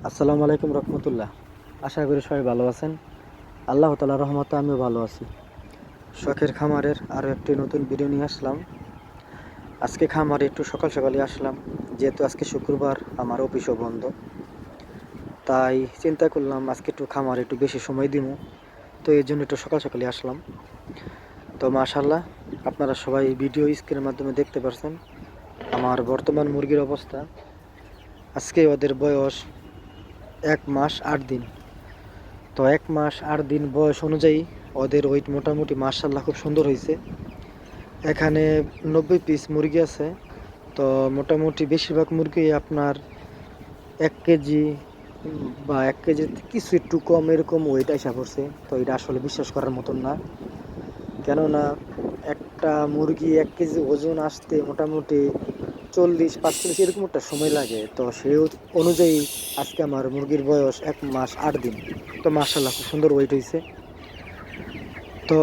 আসসালামু আলাইকুম রহমতুল্লাহ। আশা করি সবাই ভালো আছেন। আল্লাহ তাআলার রহমতে আমিও ভালো আছি। শখের খামারের আরও একটি নতুন ভিডিও নিয়ে আসলাম। আজকে খামারে একটু সকাল সকালই আসলাম, যেহেতু আজকে শুক্রবার, আমার অফিসও বন্ধ। তাই চিন্তা করলাম আজকে একটু খামারে একটু বেশি সময় দিব, তো এই জন্য একটু সকাল সকালই আসলাম। তো মাশাআল্লাহ, আপনারা সবাই ভিডিও স্ক্রিনের মাধ্যমে দেখতে পাচ্ছেন আমার বর্তমান মুরগির অবস্থা। আজকে ওদের বয়স 1 মাস 8 দিন। তো 1 মাস 8 দিন বয়স অনুযায়ী ওদের ওয়েট মোটামুটি মাশাআল্লাহ খুব সুন্দর হয়েছে। এখানে 90 পিস মুরগি আছে। তো মোটামুটি বেশিরভাগ মুরগি আপনার 1 কেজি বা 1 কেজির কিছু একটু কম এরকম ওয়েট আসা পড়ছে। তো এটা আসলে বিশ্বাস করার মতন না, কেননা একটা মুরগি 1 কেজি ওজন আসতে মোটামুটি 40-45 এরকম একটা সময় লাগে। তো সেই অনুযায়ী আজকে আমার মুরগির বয়স 1 মাস 8 দিন। তো মাশাআল্লাহ খুব সুন্দর ওয়েট হয়েছে। তো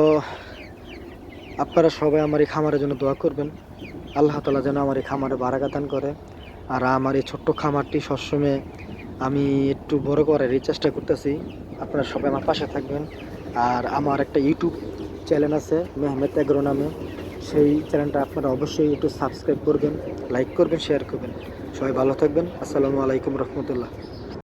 আপনারা সবাই আমার এই খামারের জন্য দোয়া করবেন, আল্লাহ তাআলা যেন আমার এই খামারে বারাকা দান করে। আর আমার এই ছোট্ট খামারটি সবসময় আমি একটু বড় করার এই চেষ্টা করতেছি। আপনারা সবাই আমার পাশে থাকবেন। আর আমার একটা ইউটিউব চ্যানেল আছে মেহমেদ এগ্রো নামে, সেই চ্যানেলটা আপনারা অবশ্যই একটু সাবস্ক্রাইব করবেন, লাইক করবেন, শেয়ার করবেন। সবাই ভালো থাকবেন। আসসালামু আলাইকুম রহমতুল্লাহ।